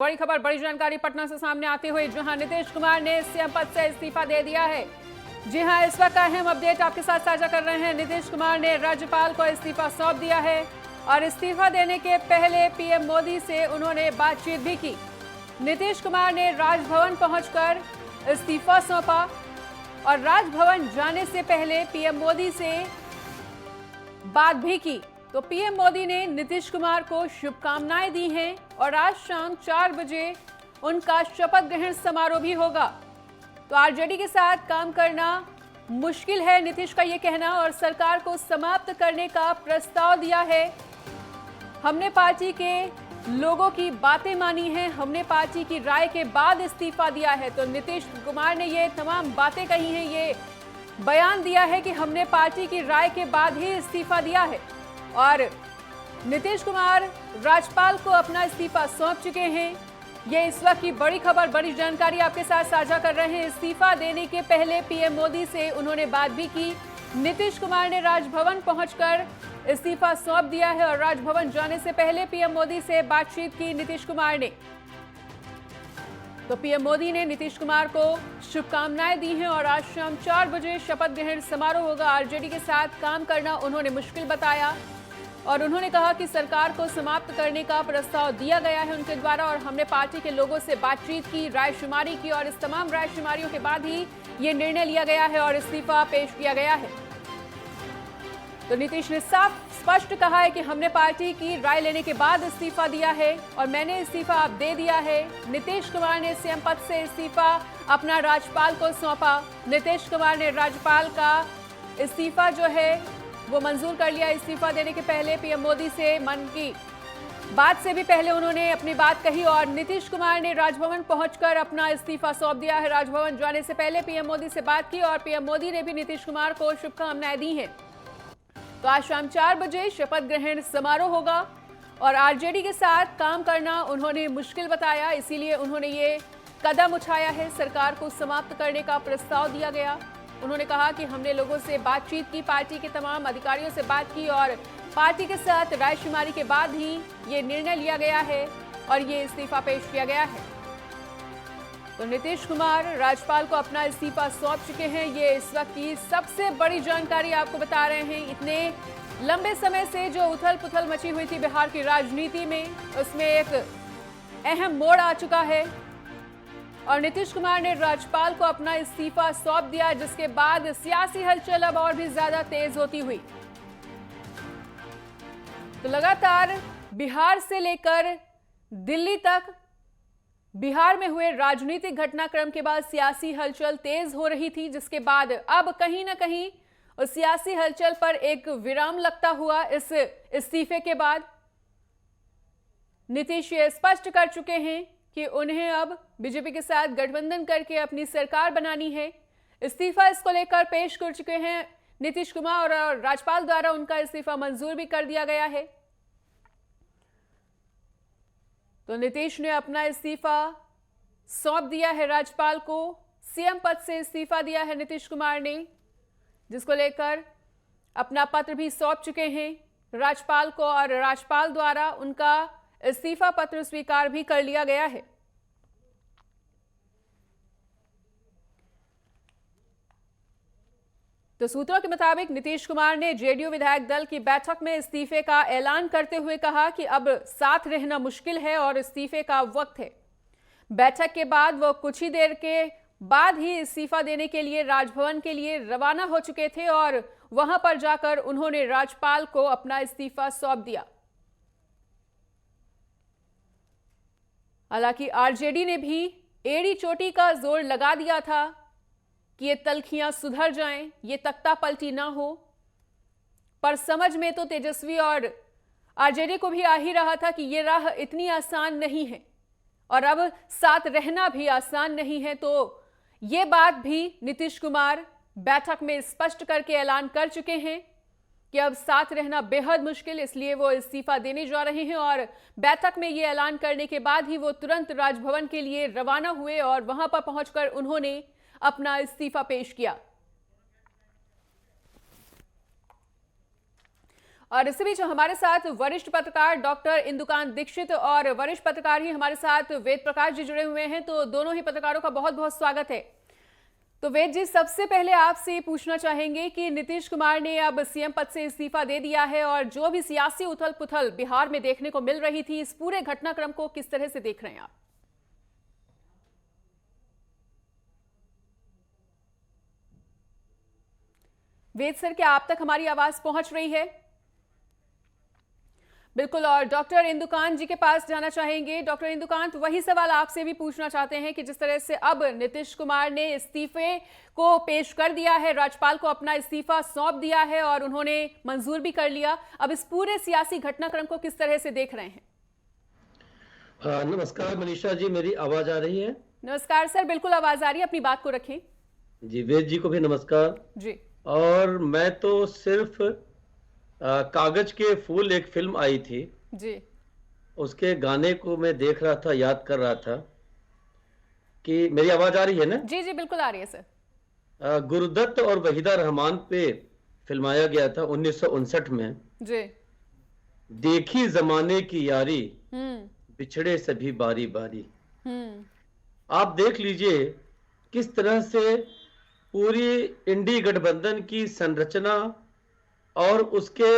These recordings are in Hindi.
बड़ी खबर, बड़ी जानकारी पटना से सामने आती हुई, जहां नीतीश कुमार ने सीएम पद से इस्तीफा दे दिया है। जी हां, इस वक्त का अहम अपडेट आपके साथ साझा कर रहे हैं। नीतीश कुमार ने राज्यपाल को इस्तीफा सौंप दिया है और इस्तीफा देने के पहले पीएम मोदी से उन्होंने बातचीत भी की। नीतीश कुमार ने राजभवन पहुंचकर इस्तीफा सौंपा और राजभवन जाने से पहले पीएम मोदी से बात भी की। तो पीएम मोदी ने नीतीश कुमार को शुभकामनाएं दी हैं और आज शाम 4 बजे उनका शपथ ग्रहण समारोह भी होगा। तो आरजेडी के साथ काम करना मुश्किल है, नीतीश का ये कहना, और सरकार को समाप्त करने का प्रस्ताव दिया है। हमने पार्टी के लोगों की बातें मानी हैं, हमने पार्टी की राय के बाद इस्तीफा दिया है। तो नीतीश कुमार ने ये तमाम बातें कही हैं, ये बयान दिया है कि हमने पार्टी की राय के बाद ही इस्तीफा दिया है। और नीतीश कुमार राज्यपाल को अपना इस्तीफा सौंप चुके हैं। ये इस वक्त की बड़ी खबर, बड़ी जानकारी आपके साथ साझा कर रहे हैं। इस्तीफा देने के पहले पीएम मोदी से उन्होंने बात भी की। नीतीश कुमार ने राजभवन पहुंचकर इस्तीफा सौंप दिया है और राजभवन जाने से पहले पीएम मोदी से बातचीत की नीतीश कुमार ने। तो पीएम मोदी ने नीतीश कुमार को शुभकामनाएं दी हैं और आज शाम 4 बजे शपथ ग्रहण समारोह होगा। आरजेडी के साथ काम करना उन्होंने मुश्किल बताया और उन्होंने कहा कि सरकार को समाप्त करने का प्रस्ताव दिया गया है उनके द्वारा और हमने पार्टी के लोगों से बातचीत की, रायशुमारी की और इस तमाम रायशुमारियों के बाद ही ये निर्णय लिया गया है और इस्तीफा पेश किया गया है। तो नीतीश ने साफ स्पष्ट कहा है कि हमने पार्टी की राय लेने के बाद इस्तीफा दिया है और मैंने इस्तीफा अब दे दिया है। नीतीश कुमार ने सीएम पद से इस्तीफा अपना राज्यपाल को सौंपा। नीतीश कुमार ने राज्यपाल का इस्तीफा जो है वो मंजूर कर लिया। इस्तीफा देने के पहले पीएम मोदी से मन की बात से भी पहले उन्होंने अपनी बात कही और नीतीश कुमार ने राजभवन पहुंचकर अपना इस्तीफा सौंप दिया है। राजभवन जाने से पहले पीएम मोदी से बात की और पीएम मोदी ने भी नीतीश कुमार को शुभकामनाएं दी हैं। तो आज शाम 4 बजे शपथ ग्रहण समारोह होगा और आरजेडी के साथ काम करना उन्होंने मुश्किल बताया, इसीलिए उन्होंने ये कदम उठाया है। सरकार को समाप्त करने का प्रस्ताव दिया गया। उन्होंने कहा कि हमने लोगों से बातचीत की, पार्टी के तमाम अधिकारियों से बात की और पार्टी के साथ रायशुमारी के बाद ही ये निर्णय लिया गया है और ये इस्तीफा पेश किया गया है। तो नीतीश कुमार राज्यपाल को अपना इस्तीफा सौंप चुके हैं। ये इस वक्त की सबसे बड़ी जानकारी आपको बता रहे हैं। इतने लंबे समय से जो उथल पुथल मची हुई थी बिहार की राजनीति में, उसमें एक अहम मोड़ आ चुका है और नीतीश कुमार ने राज्यपाल को अपना इस्तीफा सौंप दिया, जिसके बाद सियासी हलचल अब और भी ज्यादा तेज होती हुई। तो लगातार बिहार से लेकर दिल्ली तक बिहार में हुए राजनीतिक घटनाक्रम के बाद सियासी हलचल तेज हो रही थी, जिसके बाद अब कहीं ना कहीं उस सियासी हलचल पर एक विराम लगता हुआ इस इस्तीफे के बाद नीतीश ये स्पष्ट कर चुके हैं कि उन्हें अब बीजेपी के साथ गठबंधन करके अपनी सरकार बनानी है। इस्तीफा इसको लेकर पेश कर चुके हैं नीतीश कुमार और राज्यपाल द्वारा उनका इस्तीफा मंजूर भी कर दिया गया है। तो नीतीश ने अपना इस्तीफा सौंप दिया है राज्यपाल को। सीएम पद से इस्तीफा दिया है नीतीश कुमार ने, जिसको लेकर अपना पत्र भी सौंप चुके हैं राज्यपाल को और राज्यपाल द्वारा उनका इस्तीफा पत्र स्वीकार भी कर लिया गया है। तो सूत्रों के मुताबिक नीतीश कुमार ने जेडीयू विधायक दल की बैठक में इस्तीफे का ऐलान करते हुए कहा कि अब साथ रहना मुश्किल है और इस्तीफे का वक्त है। बैठक के बाद वो कुछ ही देर के बाद ही इस्तीफा देने के लिए राजभवन के लिए रवाना हो चुके थे और वहां पर जाकर उन्होंने राज्यपाल को अपना इस्तीफा सौंप दिया। हालांकि आरजेडी ने भी एड़ी चोटी का जोर लगा दिया था कि ये तल्खियां सुधर जाएं, ये तख्ता पलटी ना हो, पर समझ में तो तेजस्वी और आरजेडी को भी आ ही रहा था कि ये राह इतनी आसान नहीं है और अब साथ रहना भी आसान नहीं है। तो ये बात भी नीतीश कुमार बैठक में स्पष्ट करके ऐलान कर चुके हैं कि अब साथ रहना बेहद मुश्किल, इसलिए वो इस्तीफा देने जा रहे हैं और बैठक में ये ऐलान करने के बाद ही वो तुरंत राजभवन के लिए रवाना हुए और वहां पर पहुंचकर उन्होंने अपना इस्तीफा पेश किया। और इसी बीच हमारे साथ वरिष्ठ पत्रकार डॉक्टर इंदुकांत दीक्षित और वरिष्ठ पत्रकार ही हमारे साथ वेद प्रकाश जी जुड़े हुए हैं। तो दोनों ही पत्रकारों का बहुत बहुत स्वागत है। तो वेद जी, सबसे पहले आपसे पूछना चाहेंगे कि नीतीश कुमार ने अब सीएम पद से इस्तीफा दे दिया है और जो भी सियासी उथल पुथल बिहार में देखने को मिल रही थी, इस पूरे घटनाक्रम को किस तरह से देख रहे हैं आप? वेद सर, क्या आप तक हमारी आवाज पहुंच रही है? बिल्कुल। और डॉक्टर इंदुकांत जी के पास जाना चाहेंगे। डॉक्टर इंदुकांत, वही सवाल आपसे भी पूछना चाहते हैं कि जिस तरह से अब नीतीश कुमार ने इस्तीफे को पेश कर दिया है, राज्यपाल को अपना इस्तीफा सौंप दिया है और उन्होंने मंजूर भी कर लिया, अब इस पूरे सियासी घटनाक्रम को किस तरह से देख रहे हैं? नमस्कार मनीषा जी, मेरी आवाज आ रही है? नमस्कार सर, बिल्कुल आवाज आ रही है, अपनी बात को रखें। जी, वेद जी को भी नमस्कार जी। और मैं तो सिर्फ कागज के फूल एक फिल्म आई थी जी, उसके गाने को मैं देख रहा था, याद कर रहा था कि मेरी आवाज आ रही है ना? जी जी बिल्कुल आ रही है सर। गुरुदत्त और वहीदा रहमान पे फिल्माया गया था 1959 में। जी। देखी जमाने की यारी, बिछड़े सभी बारी बारी। आप देख लीजिए किस तरह से पूरी इंडी गठबंधन की संरचना और उसके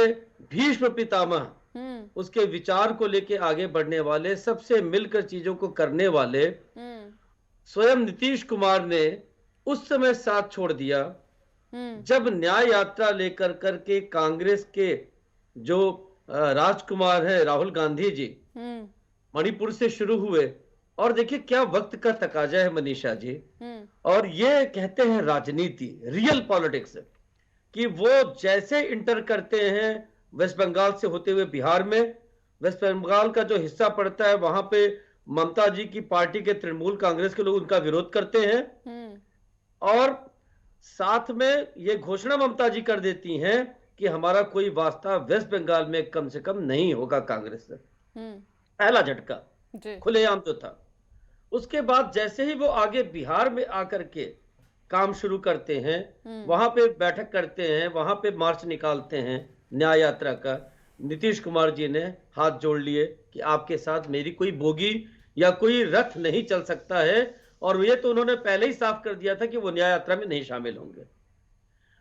भीष्म पितामह उसके विचार को लेके आगे बढ़ने वाले, सबसे मिलकर चीजों को करने वाले स्वयं नीतीश कुमार ने उस समय साथ छोड़ दिया जब न्याय यात्रा लेकर करके कांग्रेस के जो राजकुमार है राहुल गांधी जी मणिपुर से शुरू हुए। और देखिए क्या वक्त का तकाजा है मनीषा जी, और ये कहते हैं राजनीति, रियल पॉलिटिक्स, कि वो जैसे इंटर करते हैं वेस्ट बंगाल से होते हुए बिहार में, वेस्ट बंगाल का जो हिस्सा पड़ता है वहां पे ममता जी की पार्टी के तृणमूल कांग्रेस के लोग उनका विरोध करते हैं और साथ में ये घोषणा ममता जी कर देती हैं कि हमारा कोई वास्ता वेस्ट बंगाल में कम से कम नहीं होगा कांग्रेस से। पहला झटका खुलेआम जो था। उसके बाद जैसे ही वो आगे बिहार में आकर के काम शुरू करते हैं, वहां पे बैठक करते हैं, वहां पे मार्च निकालते हैं न्याय यात्रा का, नीतीश कुमार जी ने हाथ जोड़ लिए कि आपके साथ मेरी कोई बोगी या कोई रथ नहीं चल सकता है, और ये तो उन्होंने पहले ही साफ कर दिया था कि वो न्याय यात्रा में नहीं शामिल होंगे।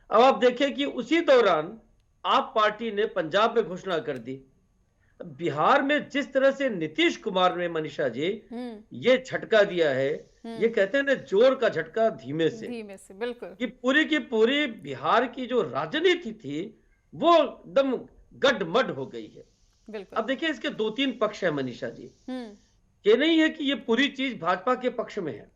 अब आप देखें कि उसी दौरान आप पार्टी ने पंजाब में घोषणा कर दी। बिहार में जिस तरह से नीतीश कुमार ने मनीषा जी ये झटका दिया है, ये कहते हैं ना जोर का झटका धीमे से बिल्कुल, कि पूरी की पूरी बिहार की जो राजनीति थी वो एकदम गडमड हो गई है। बिल्कुल। अब देखिए इसके दो तीन पक्ष है मनीषा जी, ये नहीं है कि ये पूरी चीज भाजपा के पक्ष में है।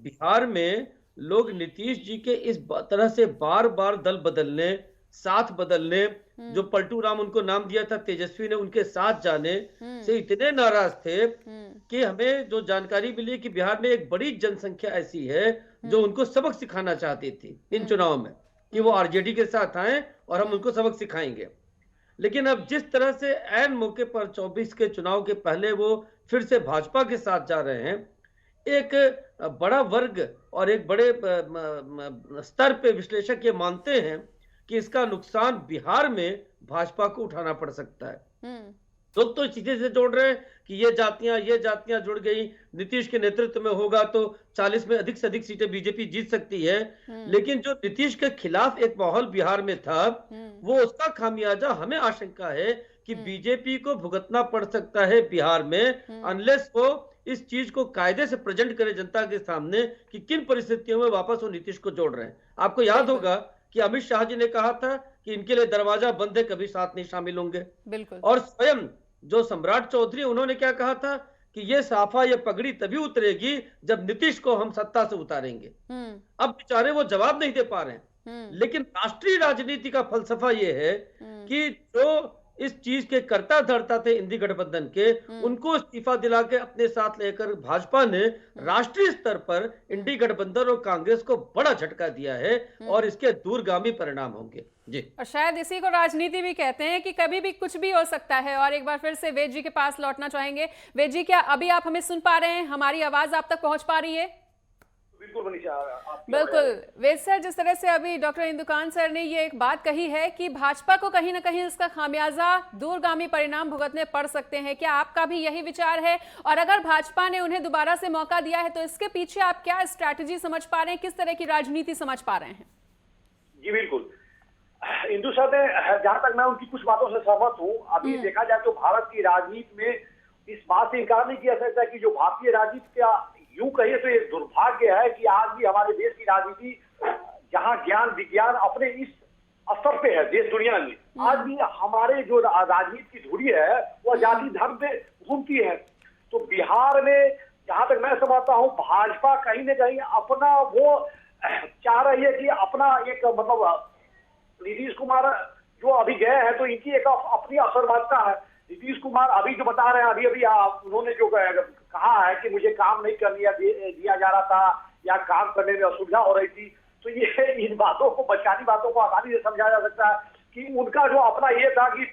बिहार में लोग नीतीश जी के इस तरह से बार बार दल बदलने, साथ बदलने, जो पलटू राम उनको नाम दिया था तेजस्वी ने, उनके साथ जाने से इतने नाराज थे कि हमें जो जानकारी मिली कि बिहार में एक बड़ी जनसंख्या ऐसी है जो उनको सबक सिखाना चाहती थी इन चुनाव में, कि वो आरजेडी के साथ आए और हम उनको सबक सिखाएंगे। लेकिन अब जिस तरह से ऐन मौके पर 24 के चुनाव के पहले वो फिर से भाजपा के साथ जा रहे हैं, एक बड़ा वर्ग और एक बड़े स्तर पे विश्लेषक ये मानते हैं कि इसका नुकसान बिहार में भाजपा को उठाना पड़ सकता है। लोग तो चीजें से जोड़ रहे हैं कि ये जातियां जुड़ गई, नीतीश के नेतृत्व में होगा तो 40 में अधिक से अधिक सीटें बीजेपी जीत सकती है। लेकिन जो नीतीश के खिलाफ एक माहौल बिहार में था, वो उसका खामियाजा हमें आशंका है कि बीजेपी को भुगतना पड़ सकता है बिहार में, अनलेस वो इस चीज को कायदे से प्रेजेंट करे जनता के सामने कि किन परिस्थितियों में वापस वो नीतीश को जोड़ रहे हैं। आपको याद होगा कि अमित शाह जी ने कहा था कि इनके लिए दरवाजा बंद है, कभी साथ नहीं शामिल होंगे। बिल्कुल। और स्वयं जो सम्राट चौधरी, उन्होंने क्या कहा था कि ये साफा, ये पगड़ी तभी उतरेगी जब नीतीश को हम सत्ता से उतारेंगे। अब बेचारे वो जवाब नहीं दे पा रहे हैं। लेकिन राष्ट्रीय राजनीति का फलसफा ये है कि जो इस चीज के कर्ता धर्ता थे इंडी गठबंधन के, उनको इस्तीफा दिला के अपने साथ लेकर भाजपा ने राष्ट्रीय स्तर पर इंडी गठबंधन और कांग्रेस को बड़ा झटका दिया है और इसके दूरगामी परिणाम होंगे जी। और शायद इसी को राजनीति भी कहते हैं कि कभी भी कुछ भी हो सकता है। और एक बार फिर से वेद जी के पास लौटना चाहेंगे। वेद जी, क्या अभी आप हमें सुन पा रहे हैं? हमारी आवाज आप तक पहुंच पा रही है? बिल्कुल मनीषा, बिल्कुल। वेद सर, जिस तरह से अभी डॉक्टर इंदुकान सर ने ये एक बात कही है कि भाजपा को कहीं ना कहीं इसका खामियाजा दूरगामी परिणाम भुगतने पड़ सकते हैं, क्या आपका भी यही विचार है? और अगर भाजपा ने उन्हें दोबारा से मौका दिया है तो इसके पीछे आप क्या स्ट्रैटेजी समझ पा रहे हैं, किस तरह की राजनीति समझ पा रहे हैं? जी बिल्कुल, इंदु सर ने, जहां तक मैं उनकी कुछ बातों से सहमत हूँ। अभी देखा जाए तो भारत की राजनीति में इस बात से इनकार नहीं किया सकता कि जो भारतीय राजनीति का यूं कहिए तो एक दुर्भाग्य है कि आज भी हमारे देश की राजनीति, जहां ज्ञान विज्ञान अपने इस स्तर पे है देश दुनिया में, आज भी हमारे जो राजनीति की धुरी है वह जाति धर्म पे घूमती है। तो बिहार में जहां तक मैं समझता हूँ, भाजपा कहीं न कहीं अपना वो चाह रही है कि अपना एक मतलब नीतीश कुमार जो अभी गए हैं तो इनकी एक अपनी असरवादिता है। नीतीश कुमार अभी जो बता रहे हैं, अभी उन्होंने जो कहा है कि मुझे काम नहीं करने दिया जा रहा था या काम करने में असुविधा हो रही थी, तो ये इन बातों को, बचकानी बातों को आसानी से समझा जा सकता है कि उनका जो अपना ये था कि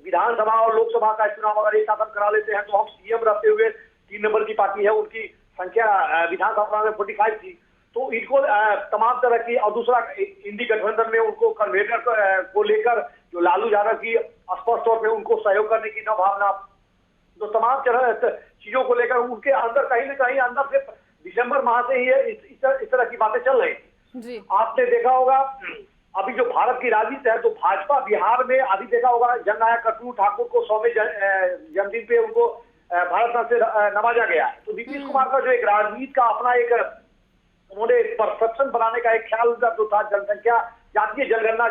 विधानसभा और लोकसभा का चुनाव अगर एक साथ हम करा लेते हैं तो हम सीएम रहते हुए 3 नंबर की पार्टी है, उनकी संख्या विधानसभा में 45 थी, तो इनको तमाम तरह की, और दूसरा इंडी गठबंधन में उनको कन्वेटर को लेकर जो लालू यादव की स्पष्ट तौर पे उनको सहयोग करने की न भावना, तो तमाम तरह चीजों को लेकर उनके अंदर कहीं न कहीं अंदर से दिसंबर माह से ही इस तरह की बातें चल रही थी। आपने देखा होगा अभी जो भारत की राजनीति है तो भाजपा बिहार में अभी देखा होगा जननायक कर्पूरी ठाकुर को 100वें जन्मदिन पे उनको भारत रत्न से नवाजा गया। तो नीतीश कुमार का जो एक राजनीति का अपना एक उन्होंने परसेप्शन बनाने का एक ख्याल उनका जो था, जनसंख्या जातीय जनगणना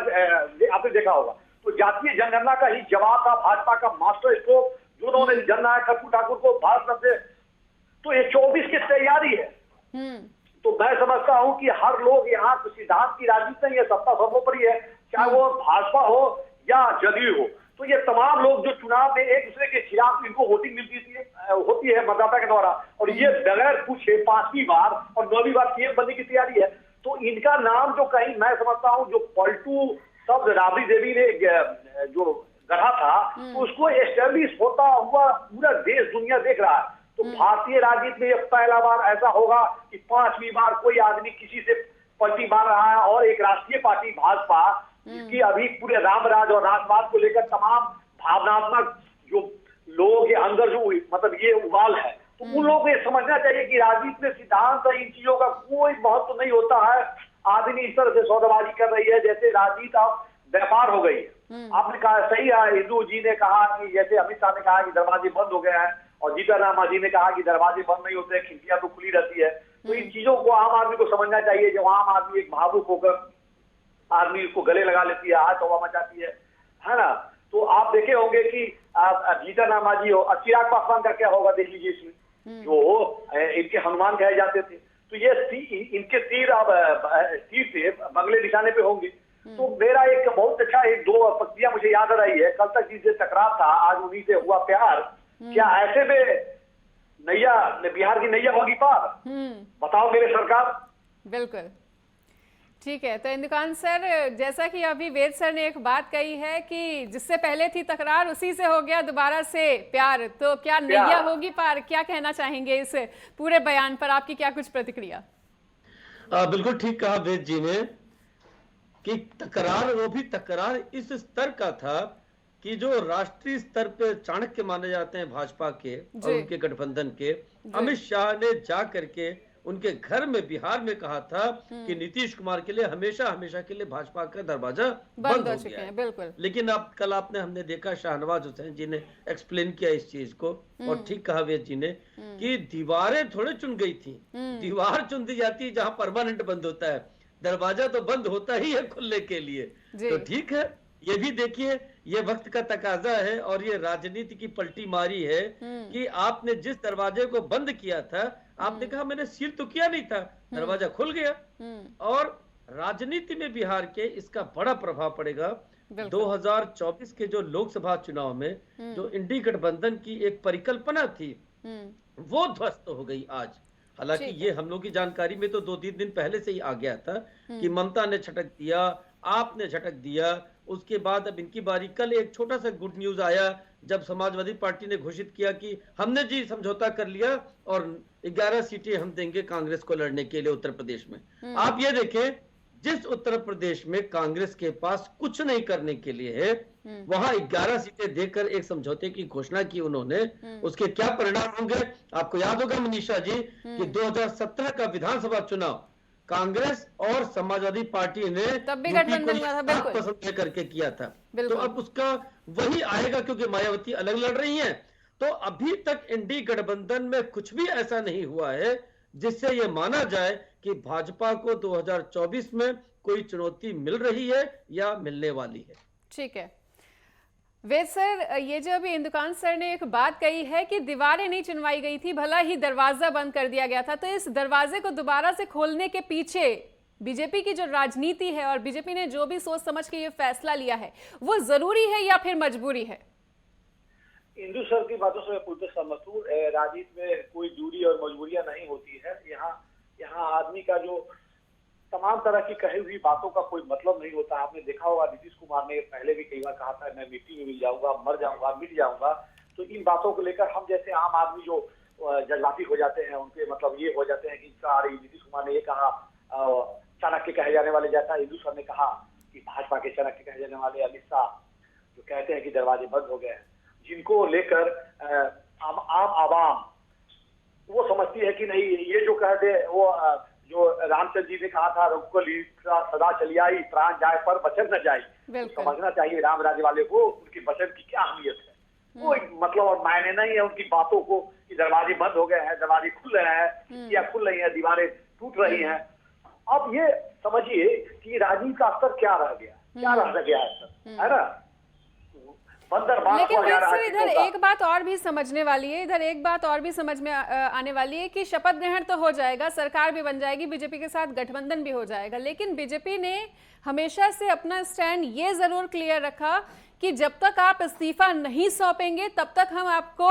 आपने देखा होगा, तो जातीय जनगणना का ही जवाब था भाजपा का मास्टर स्ट्रोक जो उन्होंने जननायक कर्पूरी ठाकुर को भारत रत्न से, तो ये 24 की तैयारी है। तो मैं समझता हूं कि हर लोग यहाँ सिद्धांत की राजनीति नहीं है, सत्ता सर्वोपरि है, चाहे वो भाजपा हो या जदयू हो। तो ये तमाम लोग जो चुनाव में एक दूसरे के खिलाफ इनको वोटिंग होती है मतदाता के द्वारा, और ये बगैर पूछे 5वीं बार और 9वीं बार सीएम बनने की तैयारी है। तो इनका नाम जो कहीं मैं समझता हूँ जो पलटू शब्द राबड़ी देवी ने जो गढ़ा था, तो उसको एस्टेब्लिश होता हुआ पूरा देश दुनिया देख रहा है। तो भारतीय राजनीति में पहला बार ऐसा होगा कि 5वीं बार कोई आदमी किसी से पलटी मार रहा है, और एक राष्ट्रीय पार्टी भाजपा जिसकी अभी पूरे रामराज और राजपाट को लेकर तमाम भावनात्मक जो लोगों के अंदर जो मतलब ये उबाल है, तो उन लोगों को ये समझना चाहिए कि राजनीति में सिद्धांत इन चीजों का कोई महत्व नहीं होता है। आदमी इस तरह से सौदेबाजी कर रही है जैसे राजनीति अब व्यापार हो गई है। आपने कहा सही है, इंदू जी ने कहा कि जैसे अमित शाह ने कहा कि दरवाजे बंद हो गए हैं, और जीतन राम मांझी ने कहा कि दरवाजे बंद नहीं होते, खिड़कियां तो खुली रहती है। तो इन चीजों को आम आदमी को समझना चाहिए। जब आम आदमी एक भावुक होकर आदमी उसको गले लगा लेती है, हाथ हवा मचाती है ना। तो आप देखे होंगे कि जीतन राम मांझी हो, चिराग पासवान का क्या होगा देख लीजिए इसमें, जो इनके हनुमान कहे जाते थे। तो ये इनके तीर अब तीर से बंगले निशाने पे होंगे। तो मेरा एक बहुत अच्छा एक 2 पक्तियां मुझे याद आ रही है। कल तक जिससे टकराव था, आज उन्हीं से हुआ प्यार, क्या ऐसे में नैया बिहार की नैया होगी पार? बताओ मेरे सरकार। बिल्कुल ठीक है। तो इंदुकान सर, जैसा कि अभी वेद सर ने एक बात कही है कि जिससे पहले थी तकरार उसी से हो गया दोबारा से प्यार, तो क्या नैया होगी पार? क्या कहना चाहेंगे इस पूरे बयान पर? आपकी क्या कुछ प्रतिक्रिया? बिल्कुल ठीक कहा वेद जी ने कि तकरार, वो भी तकरार इस स्तर का था कि जो राष्ट्रीय स्तर पे चाणक्य माने जाते हैं भाजपा के और उनके गठबंधन के, अमित शाह ने जा करके उनके घर में बिहार में कहा था कि नीतीश कुमार के लिए हमेशा हमेशा के लिए भाजपा का दरवाजा बंद हो गया है। बिल्कुल। लेकिन अब कल हमने देखा शाहनवाज हुसैन जी ने एक्सप्लेन किया इस चीज को, और ठीक कहा वेद जी ने कि दीवारें थोड़े चुन गई थी, दीवार चुन दी जाती है जहां परमानेंट बंद होता है, दरवाजा तो बंद होता ही है खुलने के लिए। तो ठीक है, ये भी देखिए ये वक्त का तकाजा है और ये राजनीति की पलटी मारी है कि आपने जिस दरवाजे को बंद किया था, आपने कहा मैंने सील तो किया नहीं था, दरवाजा खुल गया। और राजनीति में बिहार के इसका बड़ा प्रभाव पड़ेगा। 2024 के जो लोकसभा चुनाव में जो इंडी गठबंधन की एक परिकल्पना थी वो ध्वस्त हो गई आज। हालांकि ये हम लोग की जानकारी में तो 2-3 दिन पहले से ही आ गया था कि ममता ने झटक दिया, आपने झटक दिया, उसके बाद अब इनकी बारी। कल एक छोटा सा गुड न्यूज आया जब समाजवादी पार्टी ने घोषित किया कि हमने जी समझौता कर लिया और 11 सीटें हम देंगे कांग्रेस को लड़ने के लिए उत्तर प्रदेश में। आप ये देखें, जिस उत्तर प्रदेश में कांग्रेस के पास कुछ नहीं करने के लिए है, वहां 11 सीटें देकर एक समझौते की घोषणा की उन्होंने। उसके क्या परिणाम होंगे? आपको याद होगा मनीषा जी कि 2017 का विधानसभा चुनाव कांग्रेस और समाजवादी पार्टी ने तब भी गठबंधन हुआ था, बिल्कुल पसंद करके किया था। तो बिल्कुल। अब उसका वही आएगा, क्योंकि मायावती अलग लड़ रही हैं। तो अभी तक इंडी गठबंधन में कुछ भी ऐसा नहीं हुआ है जिससे यह माना जाए कि भाजपा को 2024 में कोई चुनौती मिल रही है या मिलने वाली है। ठीक है वेद सर, ये जो अभी इंदुकान सर ने एक बात कही है कि दीवारें नहीं चुनवाई गई थी, भला ही दरवाजा बंद कर दिया गया था, तो इस दरवाजे को दोबारा से खोलने के पीछे बीजेपी की जो राजनीति है और बीजेपी ने जो भी सोच समझ के ये फैसला लिया है, वो जरूरी है या फिर मजबूरी है? इंदु सर की बातों से मैं पूरी सहमत हूँ। राजनीति में कोई दूरी और मजबूरियां नहीं होती है। यहाँ आदमी का जो तमाम तरह की कही हुई बातों का कोई मतलब नहीं होता। आपने देखा होगा नीतीश कुमार ने पहले भी कई बार कहा था, मैं मिट्टी में मिल जाऊंगा, मर जाऊंगा, मिट जाऊंगा। तो इन बातों को लेकर हम जैसे आम आदमी जो जज्बाती हो जाते हैं, उनके मतलब ये हो जाते हैं कि अरे नीतीश कुमार ने ये कहा, चाणक्य कहे जाने वाले जैसा इंदु सर ने कहा कि भाजपा के चाणक्य कहे जाने वाले अमित शाह जो कहते हैं कि दरवाजे बंद हो गए हैं, जिनको लेकर आम आवाम वो समझती है कि नहीं, ये जो कह दे वो जो रामचंद्र जी ने कहा था, रघुकुल सदा चली आई, प्राण जाए पर वचन न जाए। समझना चाहिए राम राज्य वाले को उनकी वचन की क्या अहमियत है। वो मतलब और मायने नहीं है उनकी बातों को कि दरवाजे बंद हो गए हैं, दरवाजे खुल रहे हैं या खुल रही है, दीवारें टूट रही हैं। अब ये समझिए कि राजनीति का स्तर क्या रह गया, क्या रह गया है ना। लेकिन इधर एक बात और भी समझने वाली है, इधर एक बात और भी समझ में आने वाली है कि शपथ ग्रहण तो हो जाएगा, सरकार भी बन जाएगी, बीजेपी के साथ गठबंधन भी हो जाएगा, लेकिन बीजेपी ने हमेशा से अपना स्टैंड ये जरूर क्लियर रखा कि जब तक आप इस्तीफा नहीं सौंपेंगे तब तक हम आपको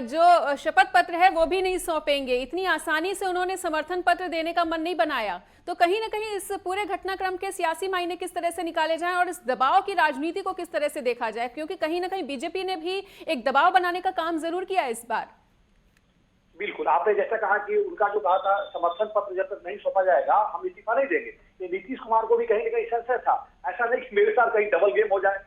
जो शपथ पत्र है वो भी नहीं सौंपेंगे। इतनी आसानी से उन्होंने समर्थन पत्र देने का मन नहीं बनाया। तो कहीं ना कहीं इस पूरे घटनाक्रम के सियासी मायने किस तरह से निकाले जाएं और इस दबाव की राजनीति को किस तरह से देखा जाए, क्योंकि कहीं ना कहीं बीजेपी ने भी एक दबाव बनाने का काम जरूर किया इस बार। बिल्कुल, आपने जैसा कहा कि उनका जो कहा था समर्थन पत्र जब तक नहीं सौंपा जाएगा हम इस्तीफा नहीं देंगे, ये नीतीश कुमार को भी कहीं ना कहीं संशय था। ऐसा नहीं कि मेरे साथ कहीं डबल गेम हो जाए,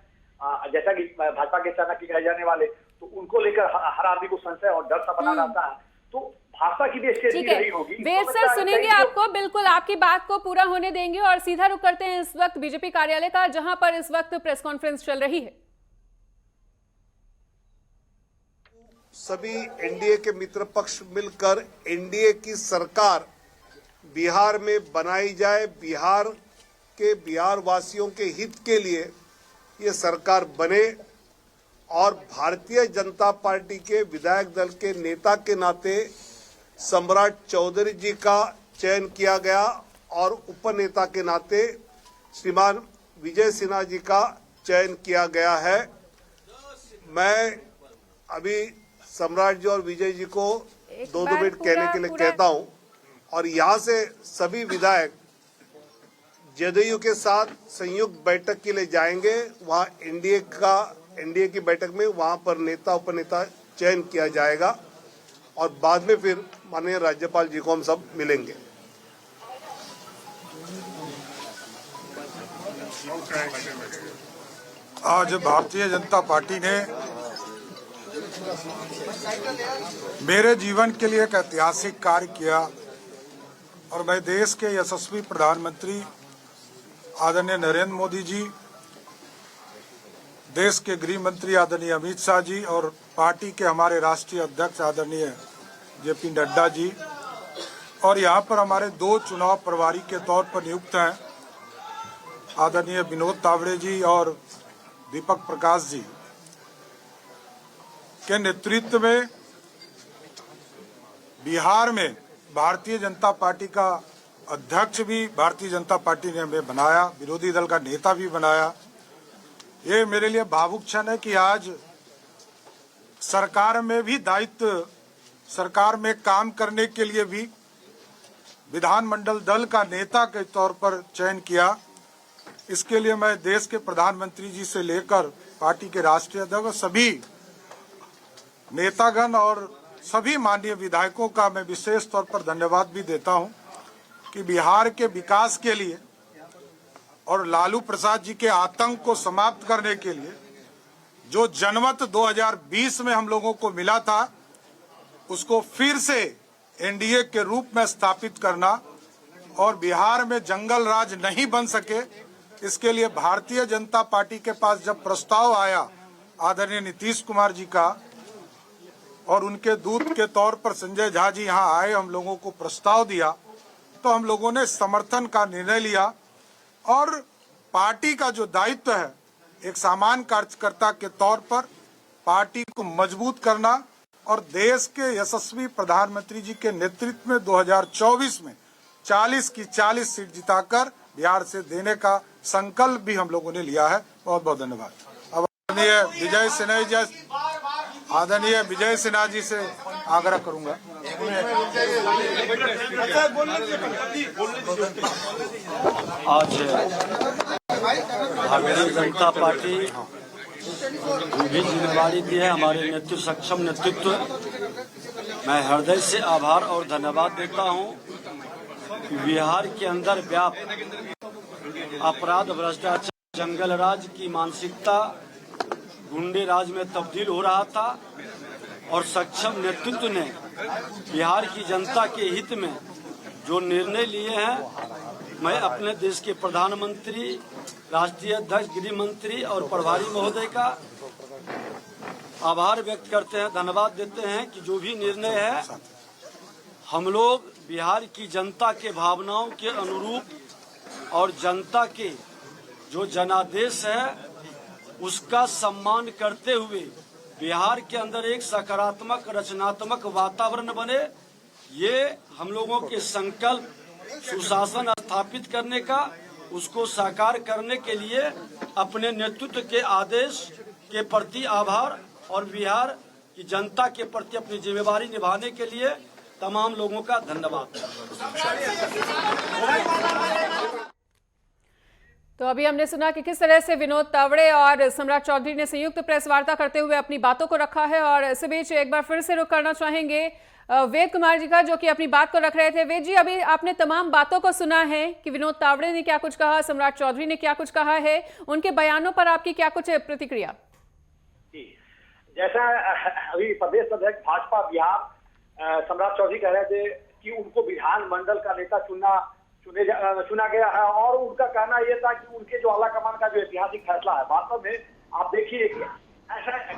जैसा कि भाजपा के चाणक्य कहे जाने वाले, तो उनको लेकर हर आदमी को संशय और डर सा बना रहता है। तो भाजपा की भी स्टेटमेंट नहीं होगी। वेद सर सुनेंगे आपको, बिल्कुल आपकी बात को पूरा होने देंगे और सीधा रुक करते हैं इस वक्त बीजेपी कार्यालय का, जहां पर इस वक्त प्रेस कॉन्फ्रेंस चल रही है। सभी एनडीए के मित्र पक्ष मिलकर एनडीए की सरकार बिहार में बनाई जाए, बिहार वासियों के हित के लिए ये सरकार बने और भारतीय जनता पार्टी के विधायक दल के नेता के नाते सम्राट चौधरी जी का चयन किया गया और उपनेता के नाते श्रीमान विजय सिन्हा जी का चयन किया गया है। मैं अभी सम्राट जी और विजय जी को 2-2 मिनट कहने के लिए कहता हूं और यहाँ से सभी विधायक जदयू के साथ संयुक्त बैठक के लिए जाएंगे। वहाँ एनडीए की बैठक में वहाँ पर नेता उपनेता चयन किया जाएगा और बाद में फिर माननीय राज्यपाल जी को हम सब मिलेंगे। आज भारतीय जनता पार्टी ने मेरे जीवन के लिए एक ऐतिहासिक कार्य किया और मैं देश के यशस्वी प्रधानमंत्री आदरणीय नरेंद्र मोदी जी, देश के गृह मंत्री आदरणीय अमित शाह जी और पार्टी के हमारे राष्ट्रीय अध्यक्ष आदरणीय जेपी नड्डा जी और यहाँ पर हमारे 2 चुनाव प्रभारी के तौर पर नियुक्त हैं आदरणीय विनोद तावड़े जी और दीपक प्रकाश जी के नेतृत्व में बिहार में भारतीय जनता पार्टी का अध्यक्ष भी भारतीय जनता पार्टी ने हमें बनाया, विरोधी दल का नेता भी बनाया। ये मेरे लिए भावुक क्षण है कि आज सरकार में भी दायित्व, सरकार में काम करने के लिए भी विधानमंडल दल का नेता के तौर पर चयन किया। इसके लिए मैं देश के प्रधानमंत्री जी से लेकर पार्टी के राष्ट्रीय अध्यक्ष सभी नेतागण और सभी माननीय विधायकों का मैं विशेष तौर पर धन्यवाद भी देता हूं कि बिहार के विकास के लिए और लालू प्रसाद जी के आतंक को समाप्त करने के लिए जो जनमत 2020 में हम लोगों को मिला था, उसको फिर से एनडीए के रूप में स्थापित करना और बिहार में जंगल राज नहीं बन सके, इसके लिए भारतीय जनता पार्टी के पास जब प्रस्ताव आया आदरणीय नीतीश कुमार जी का और उनके दूत के तौर पर संजय झा जी यहाँ आए, हम लोगों को प्रस्ताव दिया, तो हम लोगों ने समर्थन का निर्णय लिया और पार्टी का जो दायित्व है एक सामान्य कार्यकर्ता के तौर पर पार्टी को मजबूत करना और देश के यशस्वी प्रधानमंत्री जी के नेतृत्व में 2024 में 40 की 40 सीट जिताकर बिहार से देने का संकल्प भी हम लोगों ने लिया है। बहुत बहुत धन्यवाद। अब आदरणीय विजय सिन्हा जी से आग्रह करूंगा। आज भारतीय जनता पार्टी भी जिम्मेदारी दी है, हमारे नेतृत्व सक्षम नेतृत्व, मैं हृदय से आभार और धन्यवाद देता हूं कि बिहार के अंदर व्याप्त अपराध, भ्रष्टाचार, जंगल राज की मानसिकता गुंडे राज में तब्दील हो रहा था और सक्षम नेतृत्व ने बिहार की जनता के हित में जो निर्णय लिए हैं, मैं अपने देश के प्रधानमंत्री, राष्ट्रीय अध्यक्ष, गृह मंत्री और प्रभारी महोदय का आभार व्यक्त करते हैं, धन्यवाद देते हैं कि जो भी निर्णय है हम लोग बिहार की जनता के भावनाओं के अनुरूप और जनता के जो जनादेश है उसका सम्मान करते हुए बिहार के अंदर एक सकारात्मक रचनात्मक वातावरण बने, ये हम लोगों के संकल्प सुशासन स्थापित करने का, उसको साकार करने के लिए अपने नेतृत्व के आदेश के प्रति आभार और बिहार की जनता के प्रति अपनी जिम्मेदारी निभाने के लिए तमाम लोगों का धन्यवाद। तो अभी हमने सुना कि किस तरह से विनोद तावड़े और सम्राट चौधरी ने संयुक्त प्रेस वार्ता करते हुए अपनी बातों को रखा है। और इस बीच एक बार फिर से रुख करना चाहेंगे वेद कुमार जी का, जो कि अपनी बात को रख रहे थे। वेद जी, अभी आपने तमाम बातों को सुना है कि विनोद तावड़े ने क्या कुछ कहा, सम्राट चौधरी ने क्या कुछ कहा है, उनके बयानों पर आपकी क्या कुछ प्रतिक्रिया? जैसा अभी प्रदेश अध्यक्ष भाजपा बिहार सम्राट चौधरी कह रहे थे कि उनको विधानमंडल का नेता चुना गया है और उनका कहना यह था कि उनके जो आलाकमान का जो ऐतिहासिक फैसला है, वास्तव में आप देखिए कि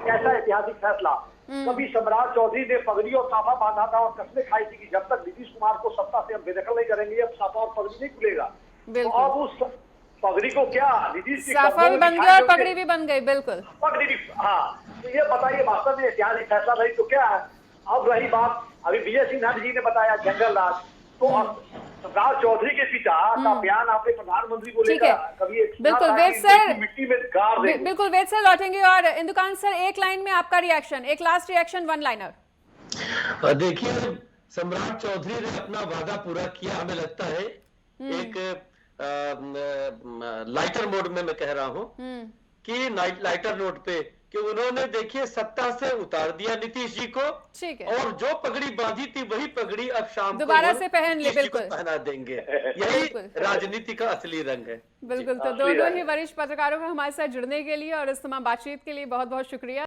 कैसा ऐतिहासिक फैसला। कभी सम्राट चौधरी ने पगड़ी और साफा बांधा था और कसमें खाई थी कि जब तक नीतीश कुमार को सत्ता से हम बेदखल नहीं करेंगे, अब साफा और पगड़ी नहीं खुलेगा। तो अब उस पगड़ी को क्या नीतीश की साफा भी बन गया और पगड़ी भी बन गई। बिल्कुल, पगड़ी भी। हाँ, तो ये बताइए वास्तव में ऐतिहासिक फैसला नहीं तो क्या है। अब रही बात, अभी विजय सिन्हा जी ने बताया जंगल राज, तो सम्राट चौधरी के पिता का बयान आपने प्रधानमंत्री को लेकर कभी बिल्कुल वेद सर, मिट्टी में गाड़ देंगे। बिल्कुल वेद सर लौटेंगे। और इंदुकान सर, एक लाइन में आपका रिएक्शन, एक लास्ट रिएक्शन, वन लाइनर। देखिए, सम्राट चौधरी ने अपना वादा पूरा किया, हमें लगता है। एक लाइटर मोड में मैं कह रहा हूं कि लाइटर नोट पे कि उन्होंने देखिए सत्ता से उतार दिया नीतीश जी को, ठीक है, और जो पगड़ी बांधी थी वही पगड़ी अब शाम दोबारा से पहन ले, बिल्कुल पहना देंगे। यही राजनीति का असली रंग है। बिल्कुल। तो दोनों ही वरिष्ठ पत्रकारों का हमारे साथ जुड़ने के लिए और इस तमाम बातचीत के लिए बहुत बहुत शुक्रिया।